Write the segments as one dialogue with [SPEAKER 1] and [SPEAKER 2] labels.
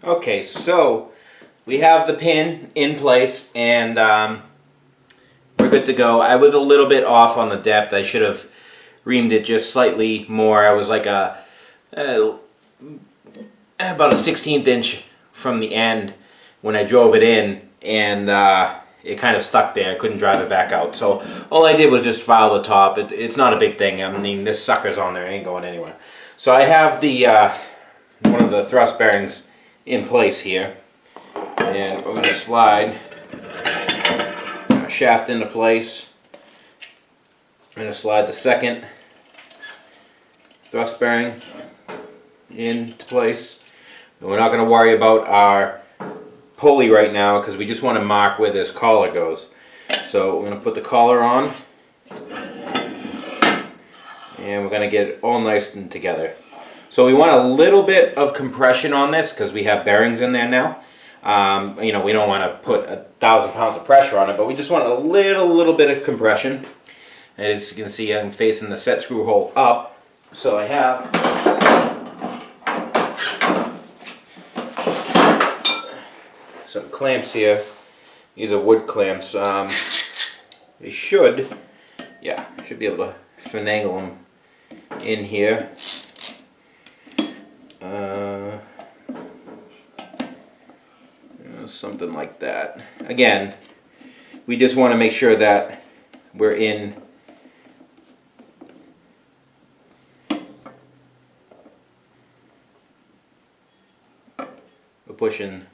[SPEAKER 1] Okay, so we have the pin in place and we're good to go. I was a little bit off on the depth. I should have reamed it just slightly more. I was like about a 1/16 inch from the end when I drove it in, and it kind of stuck there. I couldn't drive it back out. So all I did was just file the top. It's not a big thing. I mean, this sucker's on there. It ain't going anywhere. So I have the one of the thrust bearings in place here, and we're going to slide our shaft into place. I'm going to slide the second thrust bearing into place. And we're not going to worry about our pulley right now because we just want to mark where this collar goes. So we're going to put the collar on and we're going to get it all nice and together. So we want a little bit of compression on this because we have bearings in there now. You know, we don't want to put 1,000 pounds of pressure on it, but we just want a little bit of compression. And as you can see, I'm facing the set screw hole up. So I have some clamps here. These are wood clamps. They should be able to finagle them in here. Something like that. Again, we just want to make sure that we're pushing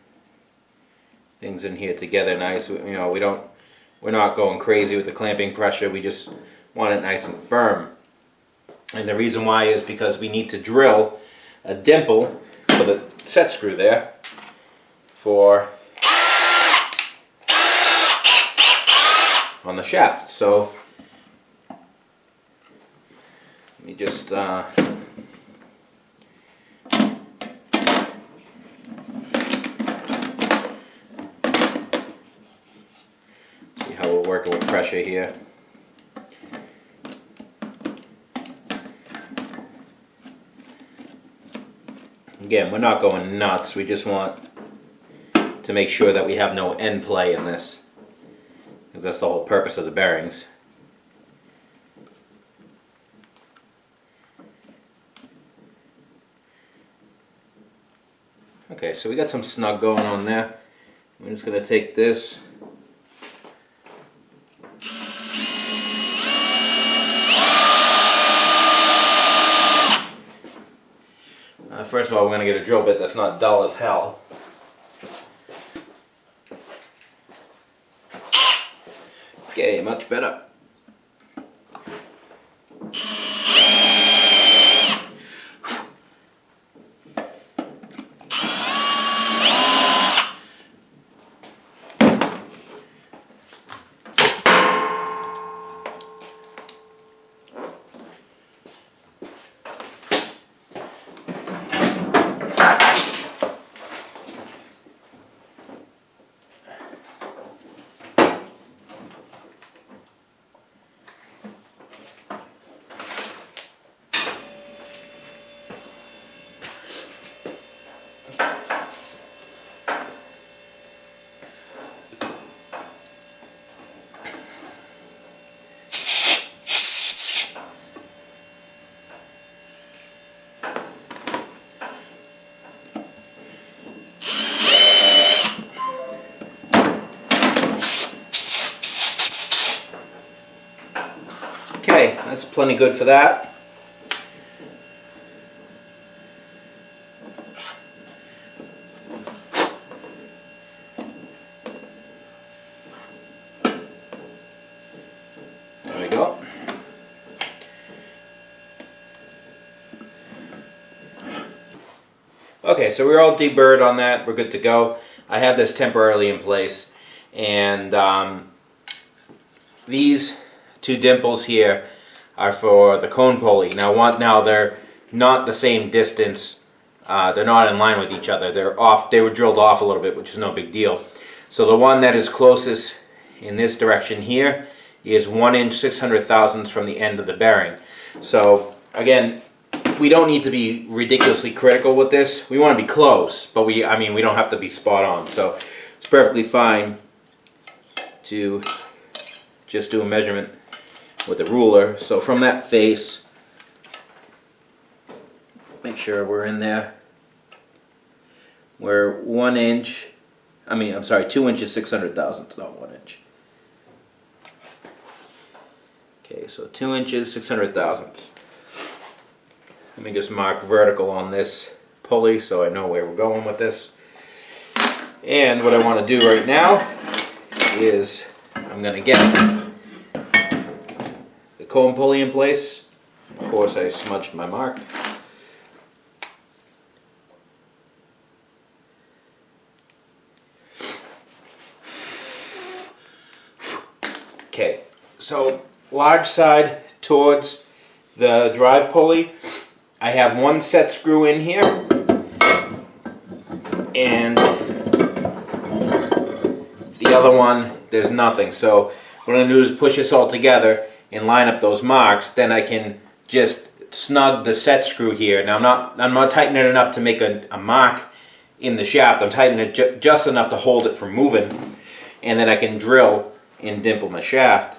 [SPEAKER 1] things in here together nice. You know, we're not going crazy with the clamping pressure. We just want it nice and firm. And the reason why is because we need to drill a dimple for the set screw there for on the shaft. So let me just see how we're working with pressure here. Again, we're not going nuts. We just want to make sure that we have no end play in this, because that's the whole purpose of the bearings. Okay, so we got some snug going on there. I'm just going to take this . First of all, we're going to get a drill bit that's not dull as hell. Okay, much better. Okay, that's plenty good for that. There we go. Okay, so we're all deburred on that. We're good to go. I have this temporarily in place, and these two dimples here are for the cone pulley. Now they're not the same distance. They're not in line with each other. They're off. They were drilled off a little bit, which is no big deal. So the one that is closest in this direction here is 1 inch 600 thousandths from the end of the bearing. So again, we don't need to be ridiculously critical with this. We want to be close, but we don't have to be spot on. So it's perfectly fine to just do a measurement with a ruler. So from that face, make sure we're in there. We're 2 inches 600 thousandths, not 1 inch. Okay, so 2 inches 600 thousandths. Let me just mark vertical on this pulley so I know where we're going with this. And what I want to do right now is I'm going to get the comb pulley in place. Of course, I smudged my mark. Okay, so large side towards the drive pulley. I have one set screw in here, and the other one, there's nothing. So what I'm going to do is push this all together and line up those marks. Then I can just snug the set screw here. Now I'm not tightening it enough to make a mark in the shaft. I'm tightening it just enough to hold it from moving, and then I can drill and dimple my shaft.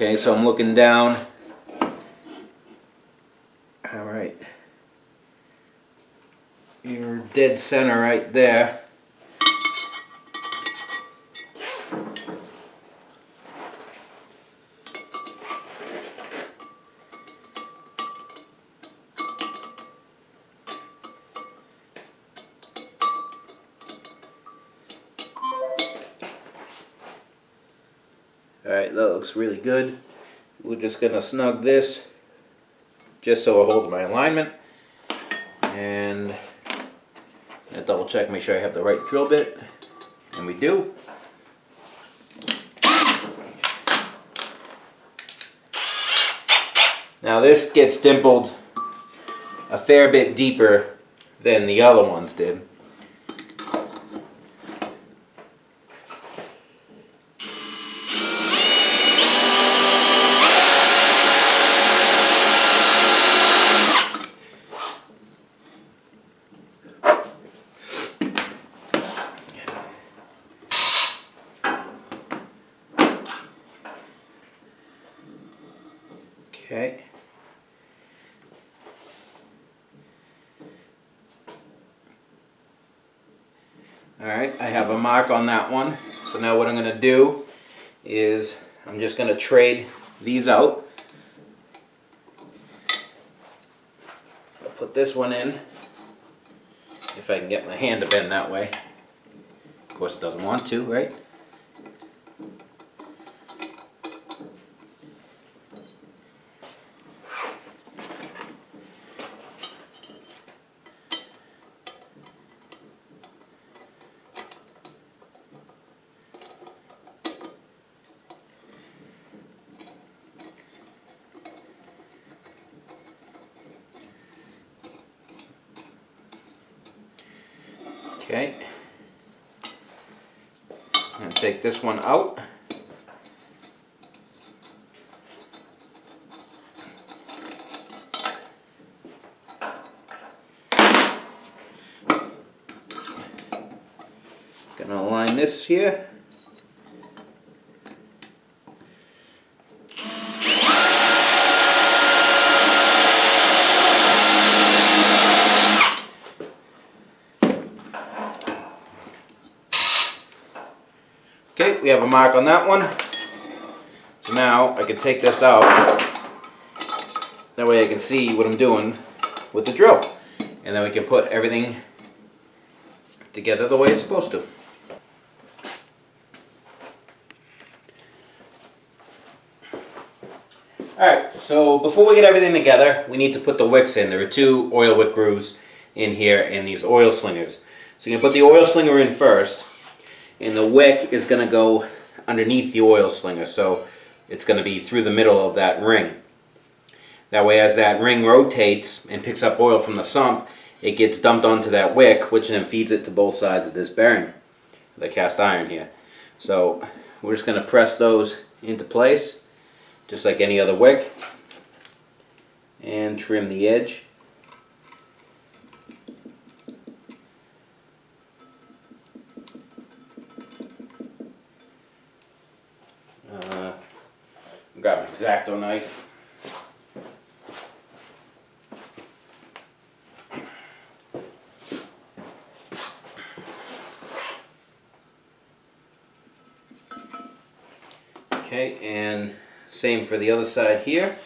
[SPEAKER 1] Okay, so I'm looking down. All right. You're dead center right there. Alright, that looks really good. We're just going to snug this just so it holds my alignment. And I double check, make sure I have the right drill bit. And we do. Now this gets dimpled a fair bit deeper than the other ones did. Okay. Alright, I have a mark on that one. So now what I'm going to do is I'm just going to trade these out. I'll put this one in, if I can get my hand to bend that way. Of course it doesn't want to, right? Okay, I'm going to take this one out. Going to align this here. Okay, we have a mark on that one. So now I can take this out. That way I can see what I'm doing with the drill. And then we can put everything together the way it's supposed to. Alright, so before we get everything together, we need to put the wicks in. There are 2 oil wick grooves in here and these oil slingers. So you're going to put the oil slinger in first. And the wick is going to go underneath the oil slinger, so it's going to be through the middle of that ring. That way, as that ring rotates and picks up oil from the sump, it gets dumped onto that wick, which then feeds it to both sides of this bearing, the cast iron here. So we're just going to press those into place, just like any other wick, and trim the edge. Grab an X-Acto knife. Okay, and same for the other side here.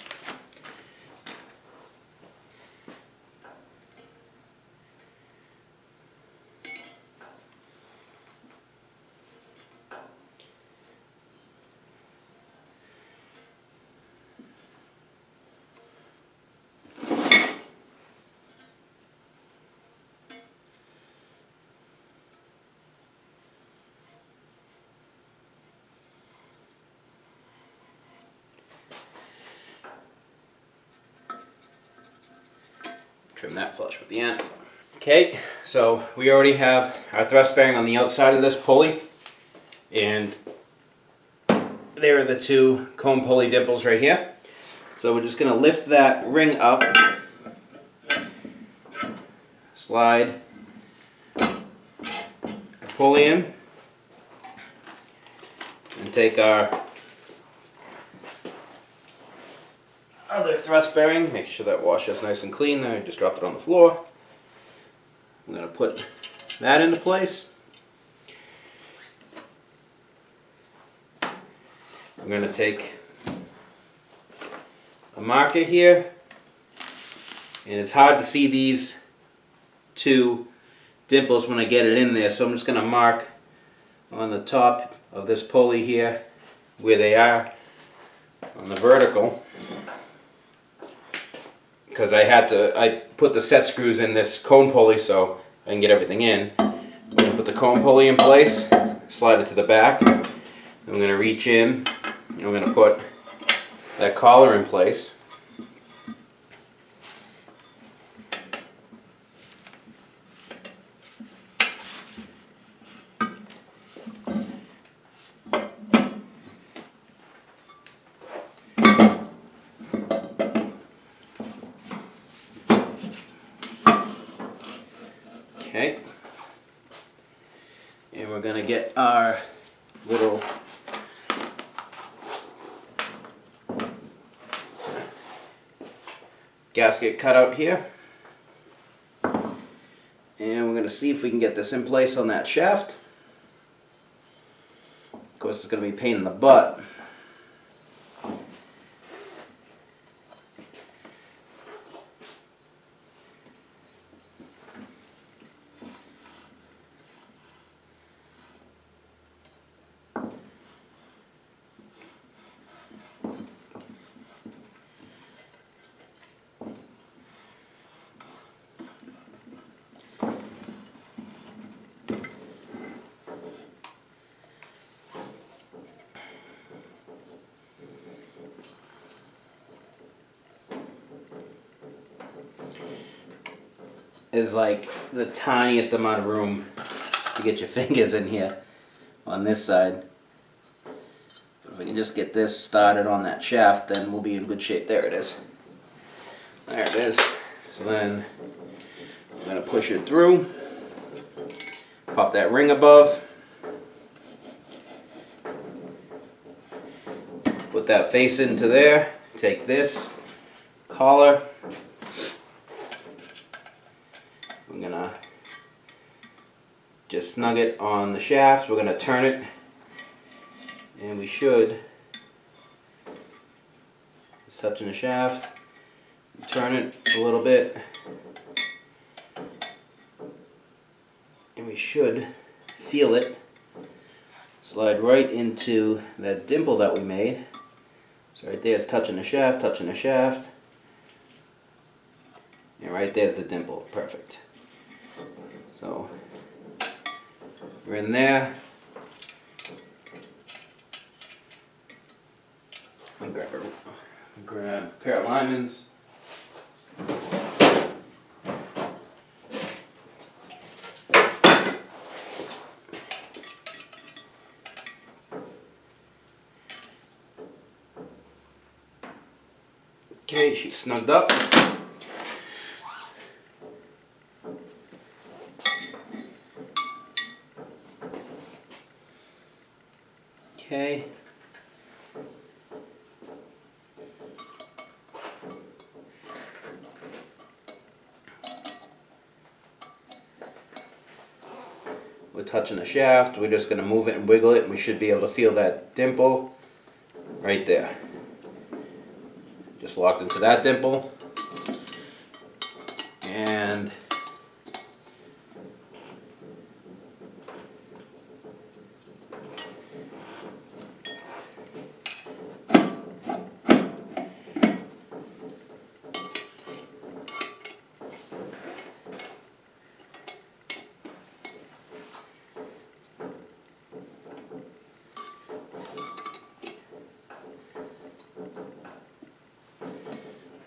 [SPEAKER 1] Trim that flush with the end. Okay, so we already have our thrust bearing on the outside of this pulley, and there are the two cone pulley dimples right here. So we're just going to lift that ring up, slide our pulley in, and take our other thrust bearing. Make sure that washer is nice and clean there. Just dropped it on the floor. I'm going to put that into place. I'm going to take a marker here, and it's hard to see these two dimples when I get it in there, so I'm just going to mark on the top of this pulley here where they are on the vertical, because I put the set screws in this cone pulley so I can get everything in. I'm going to put the cone pulley in place, slide it to the back. I'm going to reach in, and I'm going to put that collar in place. Okay, and we're going to get our little gasket cut out here, and we're going to see if we can get this in place on that shaft. Of course, it's going to be a pain in the butt. Is like the tiniest amount of room to get your fingers in here on this side. If we can just get this started on that shaft, then we'll be in good shape. There it is. There it is. So then I'm going to push it through, pop that ring above, put that face into there, take this collar, I'm going to just snug it on the shaft. We're going to turn it, and we should, just touching the shaft, turn it a little bit, and we should feel it slide right into that dimple that we made. So right there is touching the shaft, and right there's the dimple. Perfect. So we're in there. Grab a pair of Lyman's. Okay, she's snugged up. Okay. We're touching the shaft. We're just going to move it and wiggle it, and we should be able to feel that dimple right there. Just locked into that dimple. And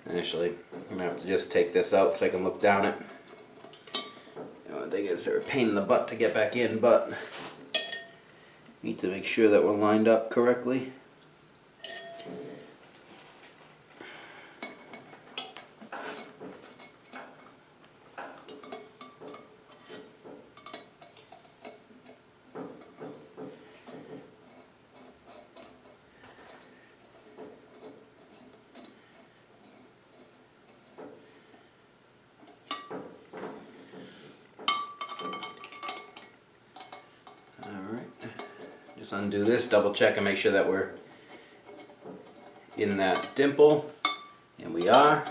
[SPEAKER 1] actually, I'm going to have to just take this out so I can look down it. I think it's a pain in the butt to get back in, but need to make sure that we're lined up correctly. Just undo this, double check and make sure that we're in that dimple, and we are.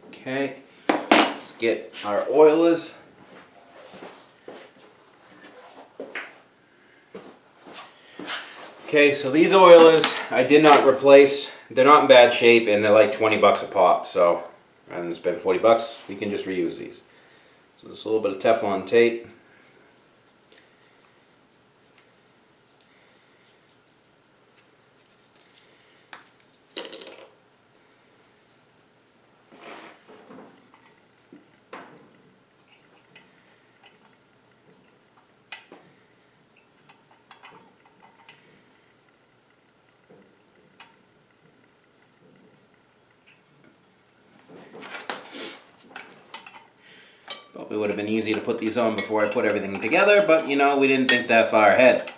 [SPEAKER 1] Okay, let's get our oilers. Okay, so these oilers I did not replace. They're not in bad shape, and they're like 20 bucks a pop. So rather than spend 40 bucks, we can just reuse these. So just a little bit of Teflon tape. It would have been easy to put these on before I put everything together, but you know, we didn't think that far ahead.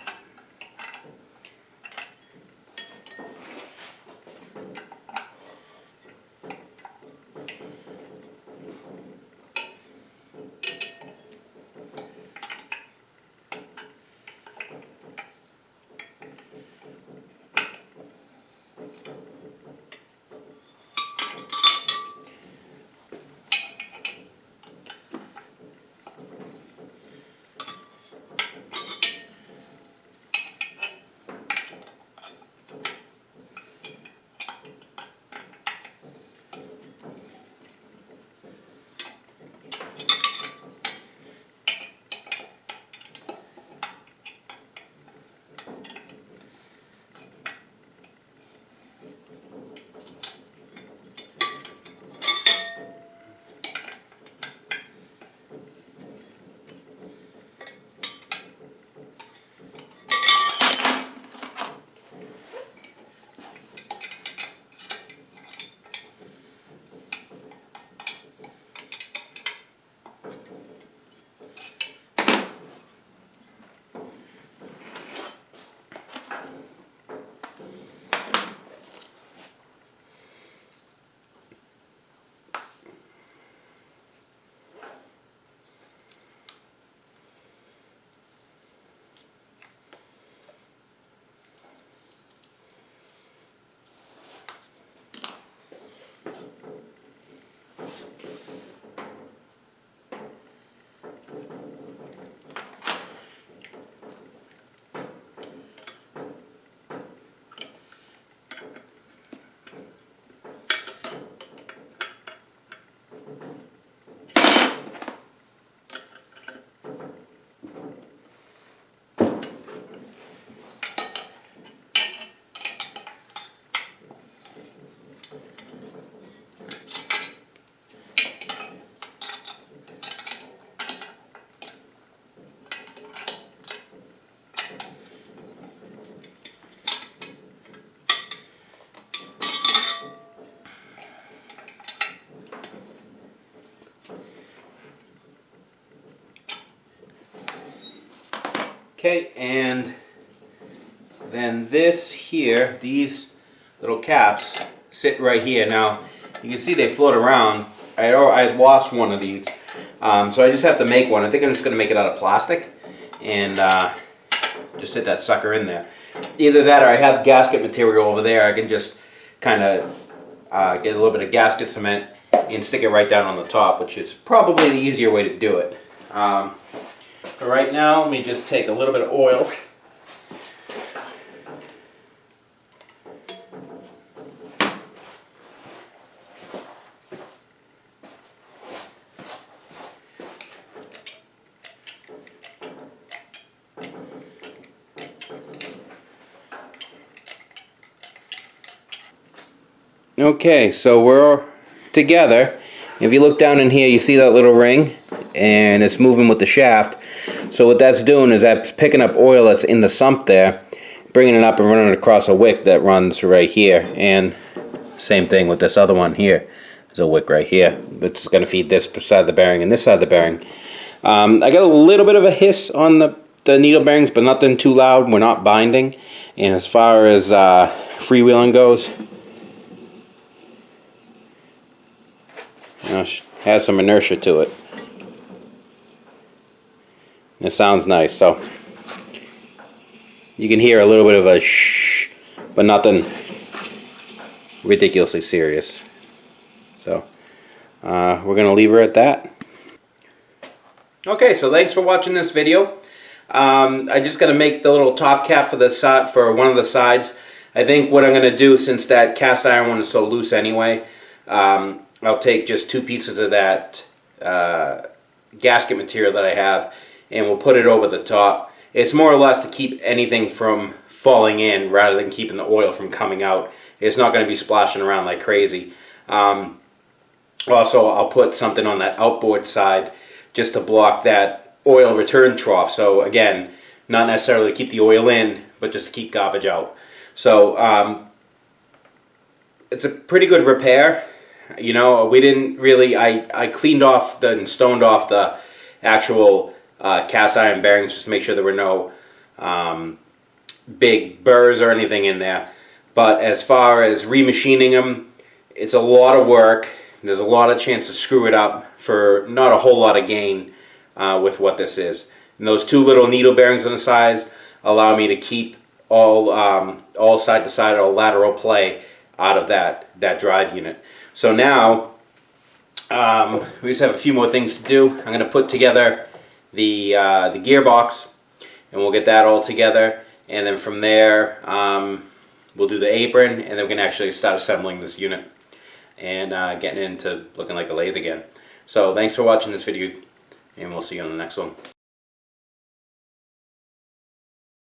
[SPEAKER 1] Okay, and then this here, these little caps sit right here. Now you can see they float around. I lost one of these, so I just have to make one. I think I'm just going to make it out of plastic and just sit that sucker in there. Either that or I have gasket material over there. I can just kind of get a little bit of gasket cement and stick it right down on the top, which is probably the easier way to do it. But right now, let me just take a little bit of oil. Okay, so we're together. If you look down in here, you see that little ring, and it's moving with the shaft. So what that's doing is that's picking up oil that's in the sump there, bringing it up and running it across a wick that runs right here. And same thing with this other one here. There's a wick right here. It's going to feed this side of the bearing and this side of the bearing. I got a little bit of a hiss on the needle bearings, but nothing too loud. We're not binding. And as far as freewheeling goes, has some inertia to it. It sounds nice, so you can hear a little bit of a shh, but nothing ridiculously serious. So we're going to leave her at that. Okay, so thanks for watching this video. I just got to make the little top cap for the side, for one of the sides. I think what I'm going to do, since that cast iron one is so loose anyway, I'll take just 2 pieces of that gasket material that I have, and we'll put it over the top. It's more or less to keep anything from falling in rather than keeping the oil from coming out. It's not going to be splashing around like crazy. Also, I'll put something on that outboard side just to block that oil return trough. So again, not necessarily to keep the oil in, but just to keep garbage out. So it's a pretty good repair. You know, we didn't really, I cleaned off and stoned off the actual cast iron bearings just to make sure there were no big burrs or anything in there. But as far as remachining them, it's a lot of work. There's a lot of chance to screw it up for not a whole lot of gain with what this is. And those 2 little needle bearings on the sides allow me to keep all side to side or lateral play out of that drive unit. So now we just have a few more things to do. I'm going to put together the gearbox, and we'll get that all together, and then from there we'll do the apron, and then we can actually start assembling this unit and getting into looking like a lathe again. So thanks for watching this video, and we'll see you on the next one.